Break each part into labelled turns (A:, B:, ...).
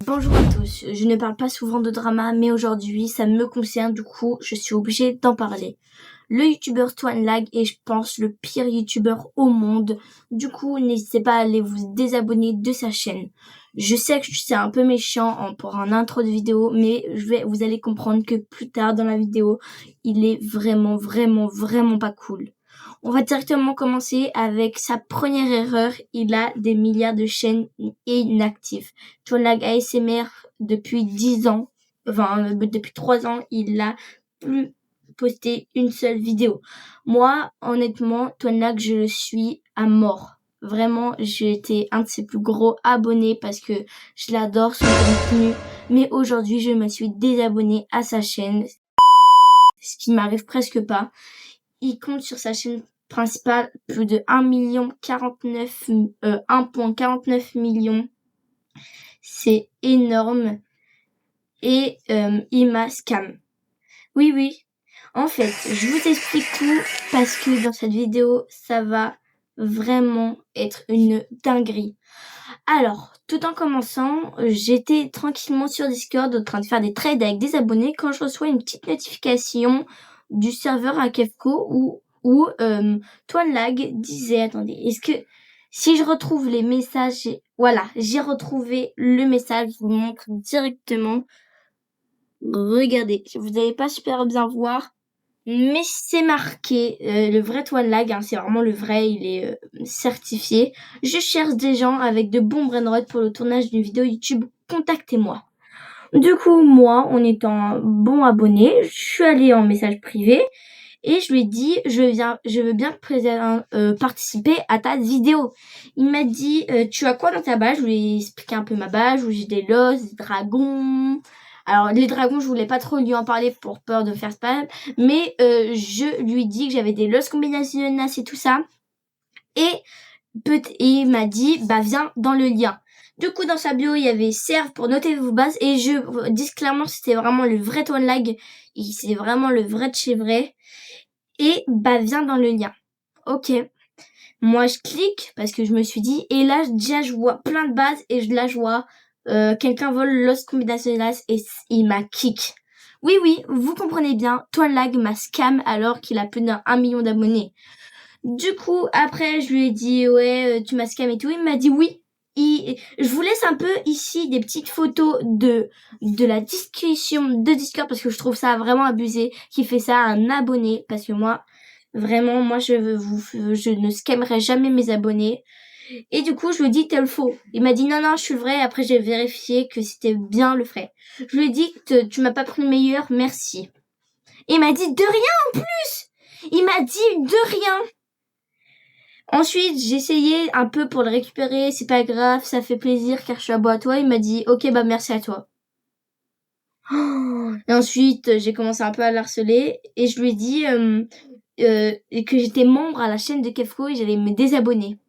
A: Bonjour à tous, je ne parle pas souvent de drama, mais aujourd'hui ça me concerne, du coup je suis obligée d'en parler. Le youtubeur Twanlag est, je pense, le pire youtubeur au monde. Du coup, n'hésitez pas à aller vous désabonner de sa chaîne. Je sais que c'est un peu méchant pour un intro de vidéo, mais vous allez comprendre que plus tard dans la vidéo, il est vraiment pas cool. On va directement commencer avec sa première erreur. Il a des milliards de chaînes inactives. Twanlag ASMR depuis 10 ans, depuis 3 ans, il a plus posté une seule vidéo. Moi, honnêtement, Twanlag, je le suis à mort. Vraiment, j'ai été un de ses plus gros abonnés parce que je l'adore, son contenu. Mais aujourd'hui, je me suis désabonnée à sa chaîne, ce qui m'arrive presque pas. Il compte sur sa chaîne principale plus de 1,49 million. C'est énorme. Et il m'a scam. Oui. En fait, je vous explique tout parce que dans cette vidéo, ça va vraiment être une dinguerie. Alors, tout en commençant, j'étais tranquillement sur Discord en train de faire des trades avec des abonnés quand je reçois une petite notification du serveur à Kefko où Twanlag disait, attendez, est-ce que si je retrouve les messages, voilà, j'ai retrouvé le message, je vous montre directement. Regardez, vous n'allez pas super bien voir, mais c'est marqué, le vrai Twanlag, hein, c'est vraiment le vrai, il est certifié. Je cherche des gens avec de bons brainrots pour le tournage d'une vidéo YouTube, contactez-moi. Du coup, moi, en étant un bon abonné, je suis allée en message privé et je lui ai dit, je veux bien participer à ta vidéo. Il m'a dit, tu as quoi dans ta base? Je lui ai expliqué un peu ma base, où j'ai des loss, des dragons. Alors, les dragons, je voulais pas trop lui en parler pour peur de faire spam, mais je lui ai dit que j'avais des loss combinationales et tout ça. Et il m'a dit, bah viens dans le lien. Du coup, dans sa bio, il y avait serve pour noter vos bases. Et je dis clairement, c'était vraiment le vrai Twanlag. C'est vraiment le vrai de chez vrai. Et bah viens dans le lien. Ok. Moi, je clique parce que je me suis dit, et là, déjà, je vois plein de bases et je vois quelqu'un vole Lost Combinationals et il m'a kick. Oui, vous comprenez bien, Twanlag m'a scam alors qu'il a plus d'1 million d'abonnés. Du coup, après, je lui ai dit, ouais, tu m'as scam et tout. Il m'a dit oui. Je vous laisse un peu ici des petites photos de la discussion de Discord parce que je trouve ça vraiment abusé qui fait ça à un abonné parce que moi, vraiment, moi, je ne scammerai jamais mes abonnés. Et du coup, je lui ai dit, t'es le faux. Il m'a dit, non, je suis le vrai. Après, j'ai vérifié que c'était bien le vrai. Je lui ai dit que tu m'as pas pris le meilleur, merci. Et il m'a dit, de rien en plus! Il m'a dit, de rien! Ensuite, j'ai essayé un peu pour le récupérer, c'est pas grave, ça fait plaisir car je suis à toi. Il m'a dit, ok, bah merci à toi. Et ensuite, j'ai commencé un peu à l'harceler et je lui ai dit que j'étais membre à la chaîne de Kefko et j'allais me désabonner.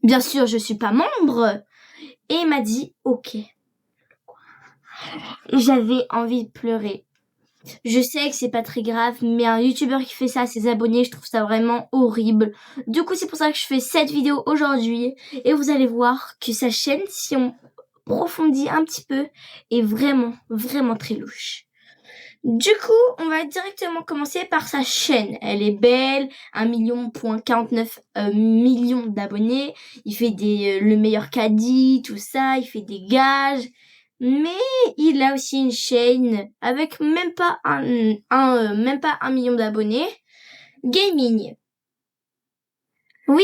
A: Bien sûr, je suis pas membre. Et il m'a dit, ok. J'avais envie de pleurer. Je sais que c'est pas très grave, mais un youtubeur qui fait ça à ses abonnés, je trouve ça vraiment horrible. Du coup, c'est pour ça que je fais cette vidéo aujourd'hui. Et vous allez voir que sa chaîne, si on approfondit un petit peu, est vraiment très louche. Du coup, on va directement commencer par sa chaîne. Elle est belle, 1,49 million d'abonnés. Il fait le meilleur caddie, tout ça. Il fait des gages. Mais il a aussi une chaîne avec même pas un million d'abonnés. Gaming. Oui.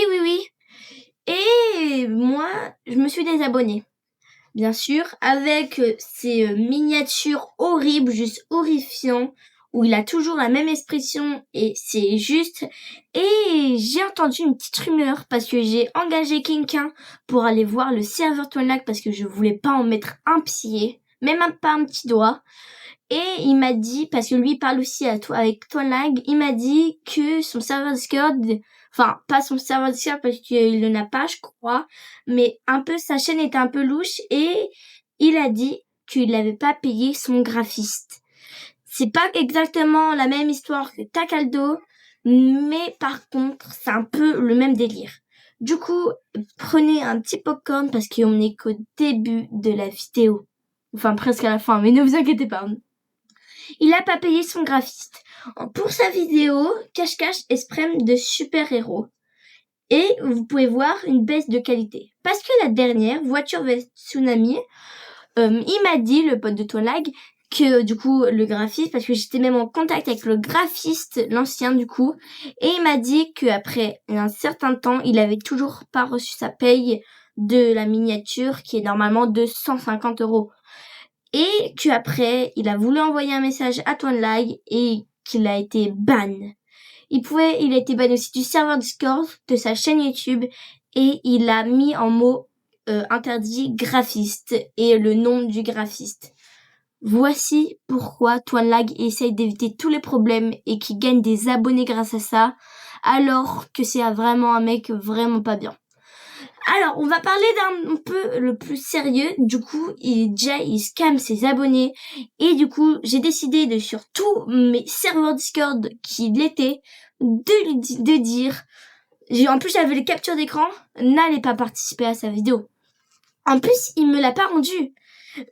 A: Et moi, je me suis désabonnée. Bien sûr, avec ces miniatures horribles, juste horrifiants, où il a toujours la même expression et c'est juste. Et j'ai entendu une petite rumeur parce que j'ai engagé quelqu'un pour aller voir le serveur Twanlag parce que je voulais pas en mettre un pied, même pas un petit doigt. Et il m'a dit, parce que lui il parle aussi avec Twanlag, il m'a dit que son serveur Discord, enfin pas son serveur Discord parce qu'il ne n'a pas je crois, mais un peu sa chaîne était un peu louche et il a dit qu'il n'avait pas payé son graphiste. C'est pas exactement la même histoire que Takaldo, mais par contre c'est un peu le même délire. Du coup, prenez un petit popcorn parce qu'on n'est qu'au début de la vidéo. Enfin, presque à la fin, mais ne vous inquiétez pas. Il a pas payé son graphiste. Pour sa vidéo, cache-cache exprime de super-héros. Et vous pouvez voir une baisse de qualité. Parce que la dernière, Voiture vs Tsunami, il m'a dit, le pote de Tolag, que du coup le graphiste, parce que j'étais même en contact avec le graphiste, l'ancien du coup, et il m'a dit qu'après un certain temps, il avait toujours pas reçu sa paye de la miniature qui est normalement de 150 €. Et qu'après, il a voulu envoyer un message à Tolag et qu'il a été ban. Il a été ban aussi du serveur Discord, de sa chaîne YouTube, et il a mis en mot interdit graphiste et le nom du graphiste. Voici pourquoi Toinlag essaye d'éviter tous les problèmes et qui gagne des abonnés grâce à ça, alors que c'est vraiment un mec vraiment pas bien. Alors, on va parler d'un peu le plus sérieux. Du coup, il scam ses abonnés. Et du coup, j'ai décidé de, sur tous mes serveurs Discord qui l'étaient, de dire, en plus j'avais les captures d'écran, n'allez pas participer à sa vidéo. En plus, il me l'a pas rendu.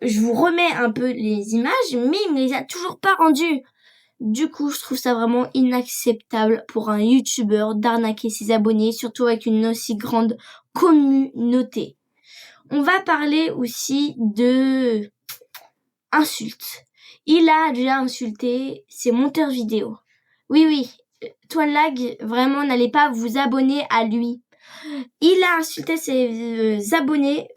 A: Je vous remets un peu les images, mais il me les a toujours pas rendues. Du coup, je trouve ça vraiment inacceptable pour un youtubeur d'arnaquer ses abonnés, surtout avec une aussi grande communauté. On va parler aussi de insultes. Il a déjà insulté ses monteurs vidéo. Oui, Toinlag, vraiment, n'allez pas vous abonner à lui. Il a insulté ses abonnés,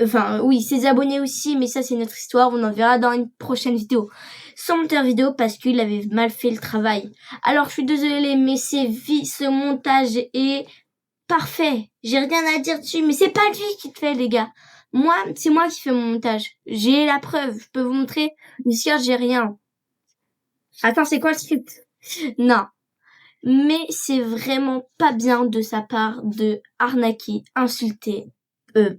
A: ses abonnés aussi, mais ça c'est notre histoire, on en verra dans une prochaine vidéo. Son monteur vidéo parce qu'il avait mal fait le travail. Alors je suis désolée, mais ce montage est parfait. J'ai rien à dire dessus, mais c'est pas lui qui te fait, les gars. Moi, c'est moi qui fais mon montage. J'ai la preuve, je peux vous montrer. Discord, j'ai rien. Attends, c'est quoi le script? Non. Mais c'est vraiment pas bien de sa part de arnaquer, insulter,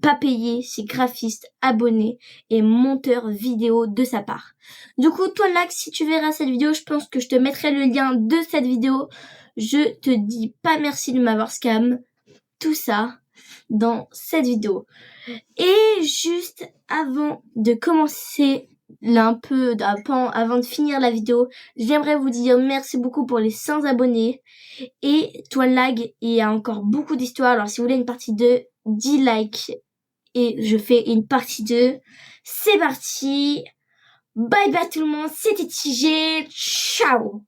A: pas payer ses graphistes, abonnés et monteurs vidéo de sa part. Du coup, toi là, si tu verras cette vidéo, je pense que je te mettrai le lien de cette vidéo. Je te dis pas merci de m'avoir scam. Tout ça dans cette vidéo. Et juste avant de commencer avant de finir la vidéo, j'aimerais vous dire merci beaucoup pour les 100 abonnés. Et Toinlag, il y a encore beaucoup d'histoires. Alors si vous voulez une partie 2, 10 likes et je fais une partie 2. C'est parti. Bye bye tout le monde, c'était TJ. Ciao.